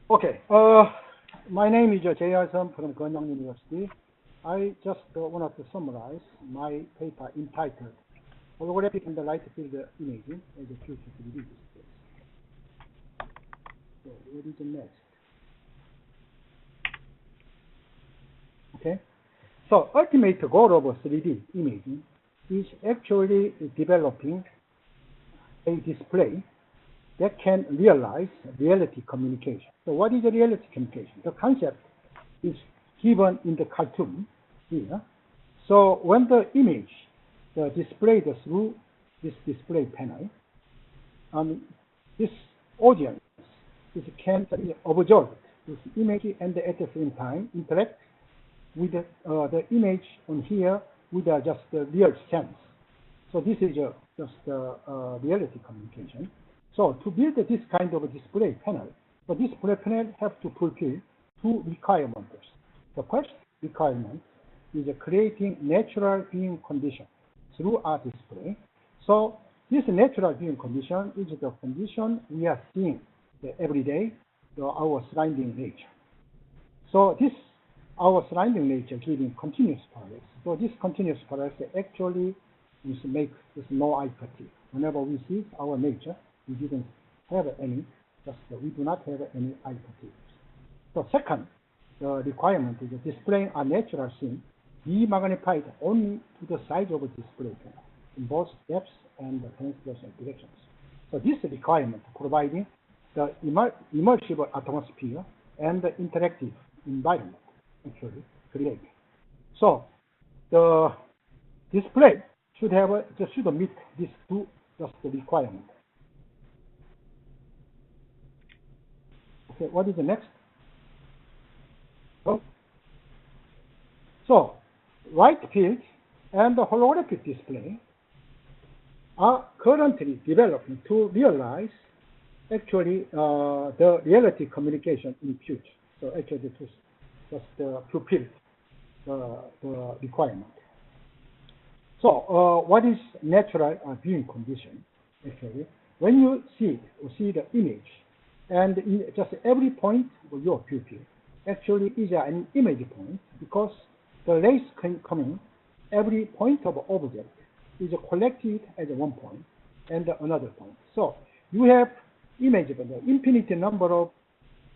Okay. My name is Jung-Young Son from Jung-Young University. I just wanted to summarize my paper entitled Holographic and Light Field Imaging as a Future 3D Displays. So what is the next? Okay. So ultimate goal of 3D imaging is actually developing a display that can realize reality communication. So what is a reality communication? The concept is given in the cartoon here. So when the image displayed through this display panel, this audience can observe this image and at the same time interact with the image on here with just the real sense. So this is just reality communication. So to build this kind of display panel, the display panel has to fulfill two requirements. The first requirement is creating natural viewing condition through our display. So this natural viewing condition is the condition we are seeing every day, our surrounding nature. So this our surrounding nature giving continuous parallax. So this continuous parallax actually is make this no eye fatigue. Whenever we see our nature, we didn't have any, we do not have any eye fatigue. So second, the requirement is displaying a natural scene be magnified only to the size of a display panel in both depths and transversal directions. So this requirement providing the immersive atmosphere and the interactive environment actually created. So the display should meet these two requirements. Okay, what is the next? So light field and the holographic display are currently developing to realize actually the reality communication in future. So actually to just fulfill the requirement. So what is natural viewing condition? Actually, when you see the image, and in just every point of your pupil actually is an image point because the rays coming every point of object is collected as one point and another point. So you have image of the infinite number of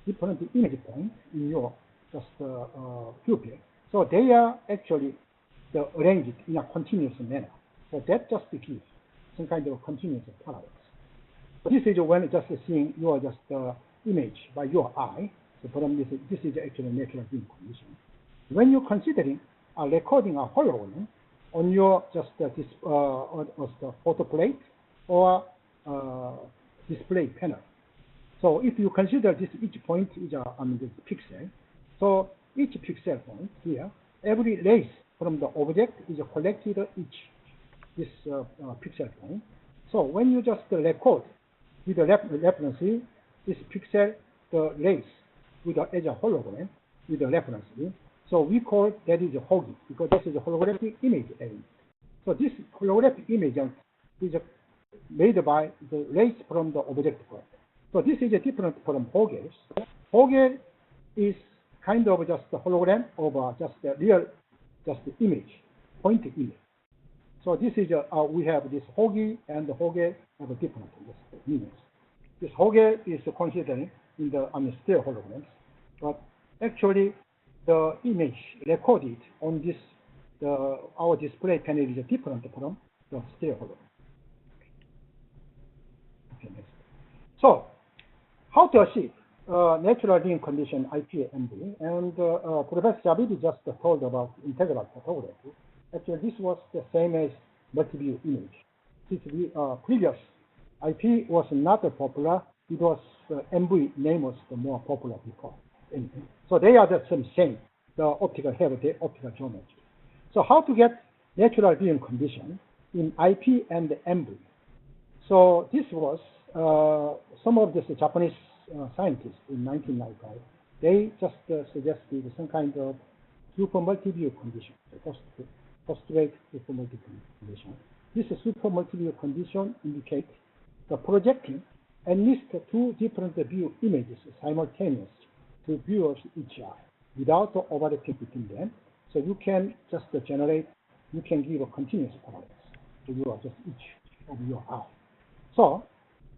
different image points in your pupil. So they are actually arranged in a continuous manner. So that just gives some kind of continuous parallax. So this is when just seeing your image by your eye. So from this is actually natural viewing condition. When you're considering recording a hologram on your photo plate or display panel. So if you consider this each point is a pixel, so each pixel point here, every rays from the object is collected this pixel point. So when you just record with the reference, this pixel, the rays with as a hologram with the reference. So we call that is a HOGI because this is a holographic image element. So this holographic image is made by the rays from the object point. So this is different from HOGEs. HOGE is kind of just a hologram of just a real image, point image. So this is we have this HOGI and the HOGE have a different meanings. This HOGE is considered in the still holograms, but actually the image recorded on this our display panel is different from the still hologram. Okay, next. So how to achieve natural viewing condition IPMB, and Professor Javidi just told about integral photography. Actually, this was the same as multiview image. Since previous IP was not popular, it was MV name was the more popular before. So they are the same. The optical have the optical geometry. So how to get natural viewing condition in IP and MV? So this was some of the Japanese scientists in 1995. They just suggested some kind of super multiview condition, postulate super multiview condition. This super multiview condition indicates the projecting at least two different view images simultaneously to viewers each eye without overlapping between them. So you can just generate, you can give a continuous parallax to your just each of your eye. So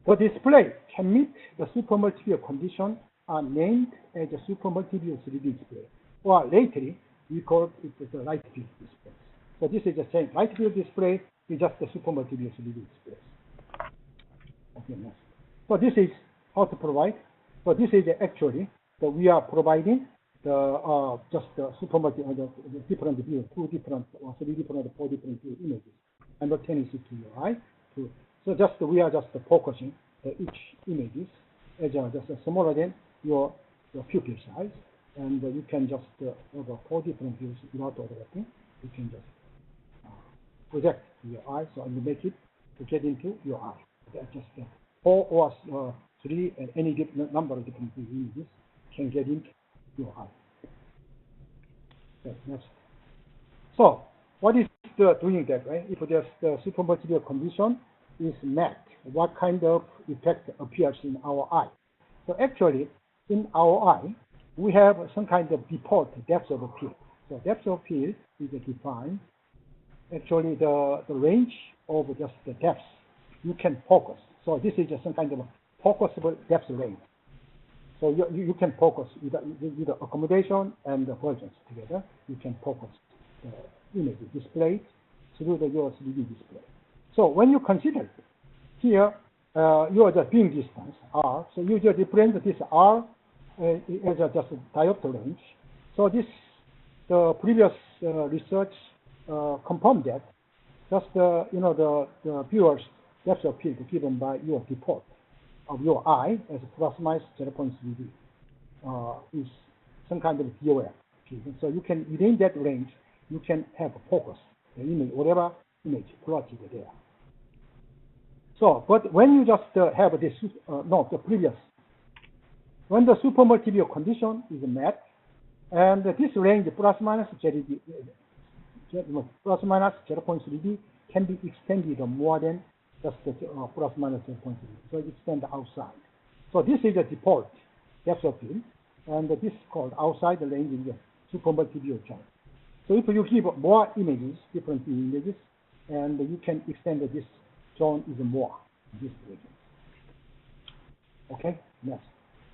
the display can meet the super multiview condition are named as a super multiview 3D display, or lately we call it the light field display. So this is the same. Light field display is just the super multiview 3D display. Okay, next. So this is how to provide. So this is actually that we are providing the just the super multiview, the different view, two different or three different or four different view images simultaneously to your eye. So just we are just focusing each images as just smaller than your pupil size, and you can just have four different views without overlapping. You can just project to your eye, so you make it to get into your eye. Just four or three and any different number of different images can get into your eye. Okay, next. So what is doing that, right? If just the super multiview condition is met, what kind of effect appears in our eye? So actually, in our eye, we have some kind of default depth of field. So depth of field is defined. Actually, the range of just the depth you can focus. So this is just some kind of focusable depth range. So you can focus with the accommodation and the versions together. You can focus the image displayed through your 3D display. So when you consider here your the beam distance r, so you just represent this r as just a diopter range. So this the previous research confirmed that just the viewer's depth of field given by your default of your eye as plus minus 0.3 is some kind of DOF. So you can within that range you can have a focus the image, whatever image plotted there. So, but when you just have this, the previous, when the super multiview condition is met, and this range plus minus 0.3D can be extended more than just plus minus 0.3D. So it extends outside. So this is the default depth of field, and this is called outside the range in the super multiview chart. So if you give more images, different images, and you can extend this zone even more in this region. Okay, next.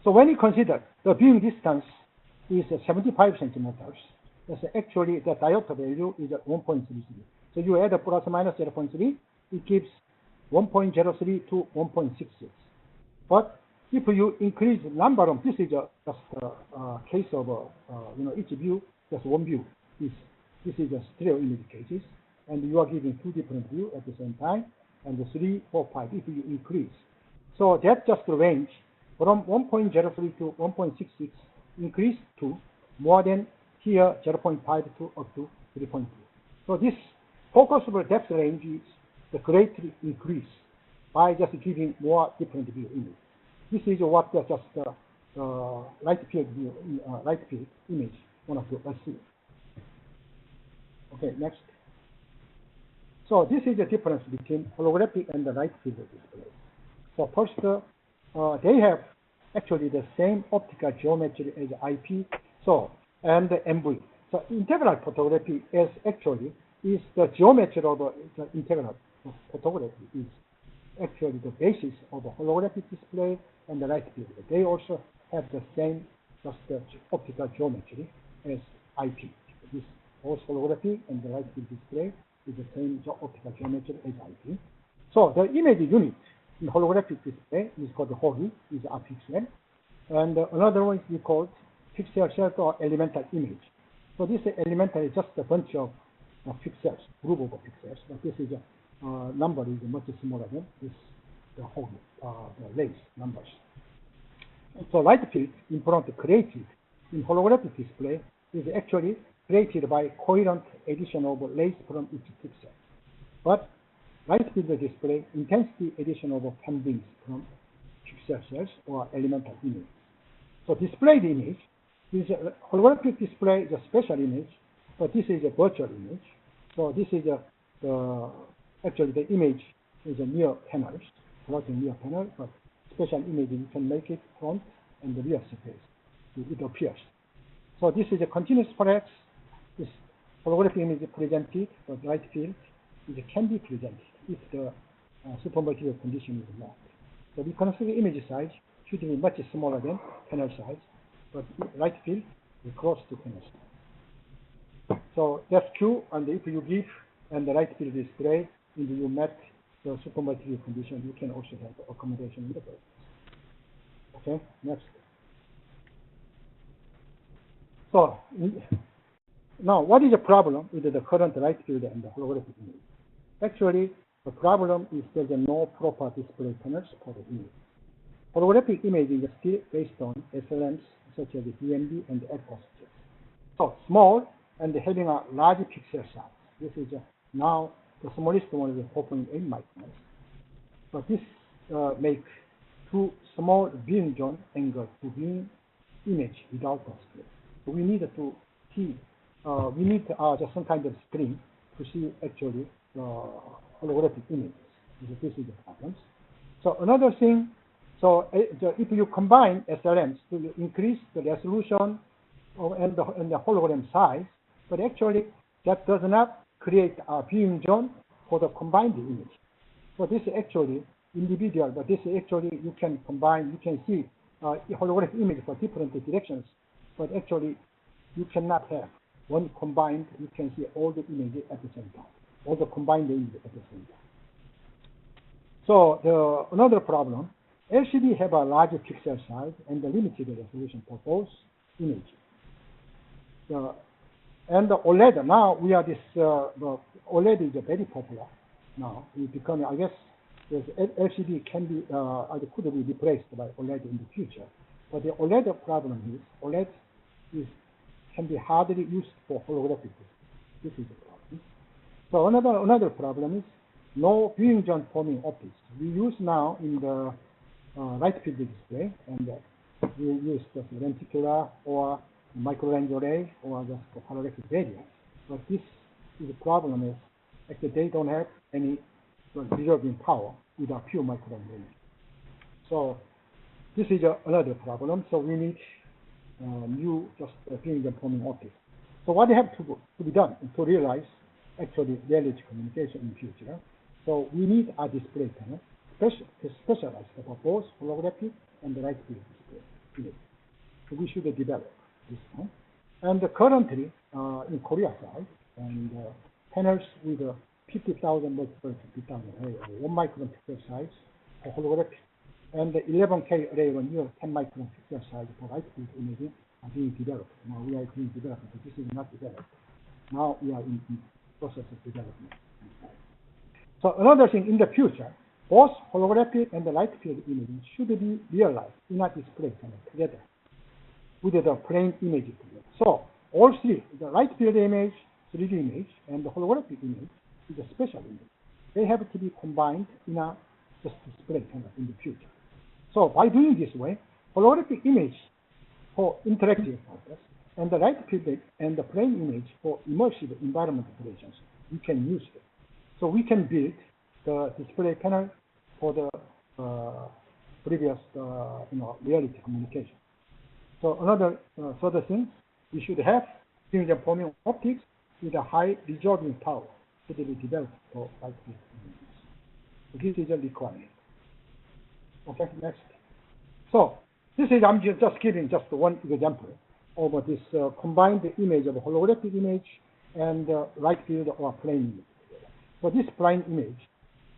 So when you consider the viewing distance is 75 centimeters, that's actually the diopter value is 1.33. So you add a plus minus 0.3, it gives 1.03 to 1.66. But if you increase the number of, this is just a case of each view, just one view. This is a stereo image cases, and you are giving two different views at the same time, and the 3, 4, 5 if you increase. So that's just the range from 1.03 to 1.66 increase to more than here 0.5 to up to 3.2. So this focusable depth range is the greatly increase by just giving more different view image. This is what just light field view, light field image one of the let's see. Okay, next. So this is the difference between holographic and the light field display. So first, they have actually the same optical geometry as IP, so and the MV. So integral photography is actually is the geometry of the integral photography is actually the basis of a holographic display and the light field. They also have the same just the optical geometry as IP. This both holography and the light field display is the same optical geometry as IP. So the image unit in holographic display is called the HOLI, is a pixel, and another one is called pixel set or elemental image. So this elemental is just a bunch of pixels, group of pixels, but this is a number is much smaller than this the whole the lace numbers. So light field in front created in holographic display is actually created by coherent addition of lace from each pixel. But light field display intensity addition of pendings from pixel cells or elemental image. So displayed image is a holographic display is a special image, but this is a virtual image. So this is actually the image is a near panel, floating near panel, but special image, you can make it front and the rear surface. It appears. So this is a continuous parallax. This holographic image is presented, but light field it can be presented if the supermaterial condition is not. The reconstructed image size should be much smaller than panel size, but light field is close to panel size. So that's true, and if you give and the light field is gray, and you met the supermaterial condition, you can also have accommodation in the process. Okay, next. So now, what is the problem with the current light field and the holographic image? Actually, the problem is there's no proper display panels for the image. Holographic image is still based on SLMs such as DMB and FOSS. So small and having a large pixel size. This is now the smallest one is 4.8 microns. But this makes too small viewing zone angle to viewing image without display. So we need to see. We need just some kind of screen to see actually holographic images. This is the problem. So another thing, so if you combine SLMs to increase the resolution and the hologram size, but actually that does not create a viewing zone for the combined image. So this is actually individual, but this is actually you can combine, you can see holographic image for different directions, but actually you cannot have one combined, you can see all the images at the same time, all the combined images at the same time. So another problem, LCD have a larger pixel size and the limited resolution for both images. And the OLED, now we are this, the OLED is very popular now. It's becoming, I guess, LCD can be, could be replaced by OLED in the future. But the OLED problem is, OLED can be hardly used for holographic. This is the problem. So another problem is no viewing zone forming optics. We use now in the light field display, and we use the lenticular or micro-range array or just the parallax variant. But this is the problem is actually they don't have any resolving power with a pure micro-range array. So this is another problem. So we need new just viewing zone forming optics. So what they have to be done to realize actually reality communication in future. So we need a display panel specialized for both holographic and the light field display. So we should develop this one. And currently in Korea side, and panels with 50,000 multiple 50,000 array, 1 micron pixel size for holographic, and the 11K array on here, 10 micron pixel size for light field imaging are being developed. Now we are being developed, but this is not developed. Now we are in process of development. So another thing, in the future, both holographic and the light field imaging should be realized in a display panel together with the plane image together. So all three, the light field image, 3D image, and the holographic image is a special image. They have to be combined in a just display panel in the future. So by doing this way, holographic image for interactive purpose and the light field and the plane image for immersive environment operations, we can use it. So we can build the display panel for the previous reality communication. So another further thing, we should have viewing zone forming optics with a high resolving power to be developed for light field images. So this is a requirement. Okay, next. So this is, I'm just giving just one example of this combined image of holographic image and light field or plane image. So this plane image,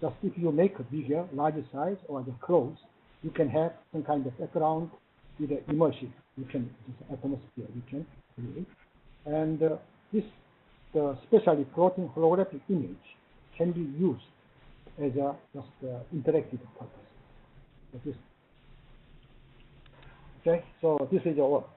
just if you make a bigger, larger size or the close, you can have some kind of background with the immersive. You can this atmosphere you can create, and this especially floating holographic image can be used as a just interactive purpose. Okay, so this is our work.